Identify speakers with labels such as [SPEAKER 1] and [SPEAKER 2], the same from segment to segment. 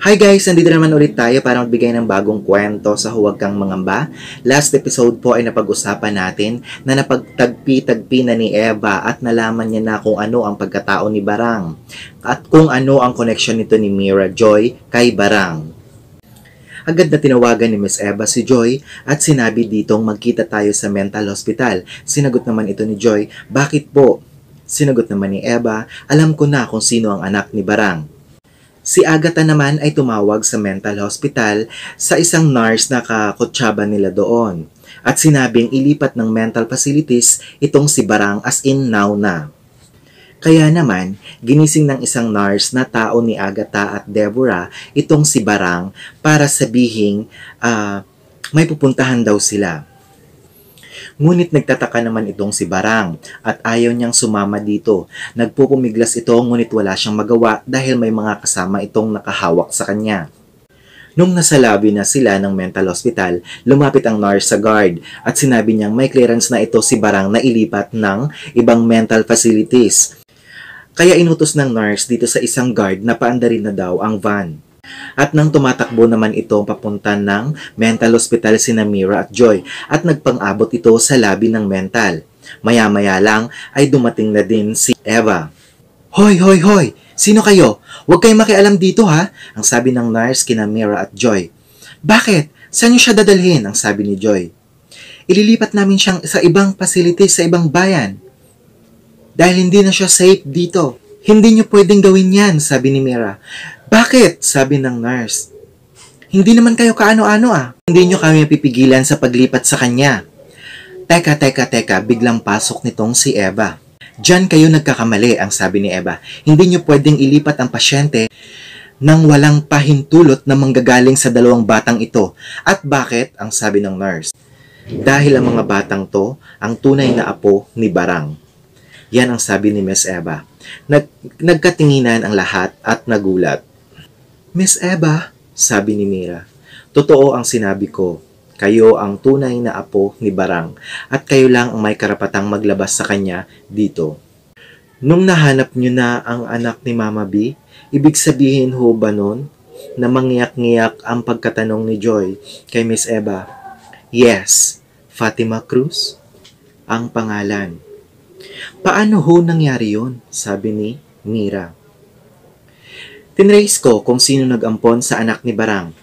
[SPEAKER 1] Hi guys! Nandito naman ulit tayo para magbigay ng bagong kwento sa Huwag Kang Mangamba. Last episode po ay napag-usapan natin na napagtagpi-tagpi na ni Eva at nalaman niya na kung ano ang pagkatao ni Barang at kung ano ang connection nito ni Mira Joy kay Barang. Agad na tinawagan ni Miss Eva si Joy at sinabi ditong magkita tayo sa mental hospital. Sinagot naman ito ni Joy, bakit po? Sinagot naman ni Eva, alam ko na kung sino ang anak ni Barang. Si Agatha naman ay tumawag sa mental hospital sa isang nurse na kakutsaba nila doon at sinabing ilipat ng mental facilities itong si Barang as in now na. Kaya naman, ginising ng isang nurse na tao ni Agatha at Deborah itong si Barang para sabihing may pupuntahan daw sila. Ngunit nagtataka naman itong si Barang at ayaw niyang sumama dito. Nagpupumiglas ito ngunit wala siyang magawa dahil may mga kasama itong nakahawak sa kanya. Nung nasa lobby na sila ng mental hospital, lumapit ang nurse sa guard at sinabi niyang may clearance na ito si Barang na ilipat ng ibang mental facilities. Kaya inutos ng nurse dito sa isang guard na paandarin na daw ang van. At nang tumatakbo naman ito papunta ng mental hospital sina Mira at Joy at nagpang-abot ito sa lobby ng mental. Maya-maya lang ay dumating na din si Eva. Hoy, hoy, hoy! Sino kayo? Huwag kayong makialam dito ha! Ang sabi ng nurse kina Mira at Joy. Bakit? Saan niyo siya dadalhin? Ang sabi ni Joy. Ililipat namin siyang sa ibang facility sa ibang bayan. Dahil hindi na siya safe dito. Hindi niyo pwedeng gawin yan, sabi ni Mira. Bakit? Sabi ng nurse. Hindi naman kayo kaano-ano ah. Hindi niyo kami pipigilan sa paglipat sa kanya. Teka, biglang pasok nitong si Eva. Diyan kayo nagkakamali, ang sabi ni Eva. Hindi niyo pwedeng ilipat ang pasyente nang walang pahintulot na manggagaling sa dalawang batang ito. At bakit? Ang sabi ng nurse. Dahil ang mga batang to, ang tunay na apo ni Barang. Yan ang sabi ni Miss Eva. Nagkatinginan ang lahat at nagulat. Miss Eva, sabi ni Mira, totoo ang sinabi ko. Kayo ang tunay na apo ni Barang at kayo lang ang may karapatang maglabas sa kanya dito. Nung nahanap nyo na ang anak ni Mama B, ibig sabihin ho ba nun na mangyak-ngiyak ang pagkatanong ni Joy kay Miss Eva? Yes, Fatima Cruz ang pangalan. Paano ho nangyari yun? Sabi ni Mira. Tinrace ko kung sino nag-ampon sa anak ni Barang.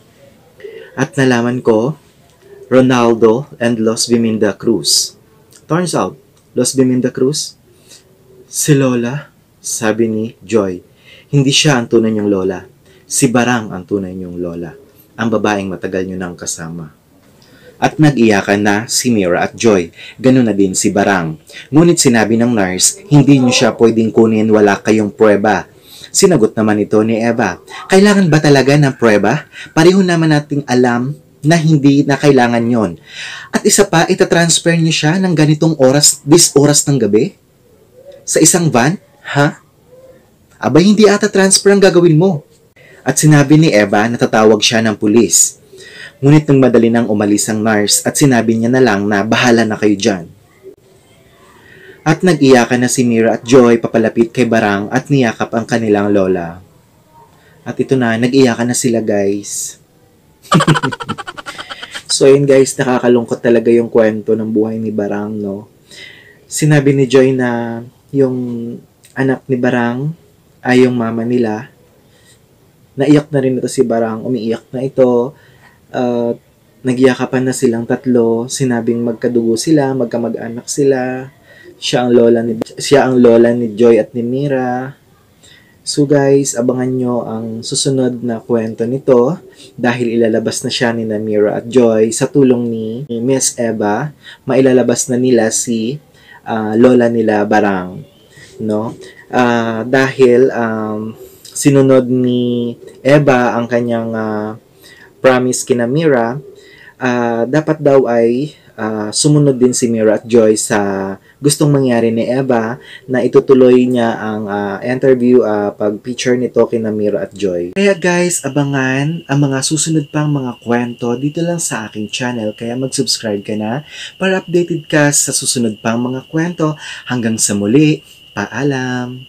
[SPEAKER 1] At nalaman ko, Ronaldo and Los Biminda Cruz. Turns out, Los Biminda Cruz? Si Lola, sabi ni Joy. Hindi siya ang tunay niyong lola. Si Barang ang tunay niyong lola. Ang babaeng matagal niyo nang kasama. At nag-iyakan na si Mira at Joy. Ganun na din si Barang. Ngunit sinabi ng nurse, hindi niyo siya pwedeng kunin, wala kayong pruweba. Sinagot naman ito ni Eva, kailangan ba talaga ng pruweba? Pareho naman nating alam na hindi na kailangan yon. At isa pa, itatransfer niyo siya ng ganitong oras, this oras ng gabi? Sa isang van? Ha? Abay, hindi ata transfer ang gagawin mo. At sinabi ni Eva na tatawag siya ng pulis. Ngunit nang madali nang umalis ang nurse at sinabi niya na lang na bahala na kayo dyan. At nag-iyakan na si Mira at Joy papalapit kay Barang at niyakap ang kanilang lola. At ito na, nag-iyakan na sila guys. So yun guys, nakakalungkot talaga yung kwento ng buhay ni Barang, no? Sinabi ni Joy na yung anak ni Barang ay yung mama nila. Naiyak na rin ito si Barang, umiiyak na ito. Nagyakapan na silang tatlo, sinabing magkadugo sila, magkamag-anak sila. Siya ang lola ni Joy at ni Mira. So guys, abangan nyo ang susunod na kwento nito dahil ilalabas na siya ni Mira at Joy sa tulong ni Miss Eva. Mailalabas na nila si lola nila Barang, no? Dahil sinunod ni Eva ang kanyang promise kina Mira, dapat daw ay sumunod din si Mira at Joy sa gustong mangyari ni Eva na itutuloy niya ang interview pag-feature nito kina Mira at Joy. Kaya guys, abangan ang mga susunod pang mga kwento dito lang sa aking channel. Kaya mag-subscribe ka na para updated ka sa susunod pang mga kwento. Hanggang sa muli, paalam!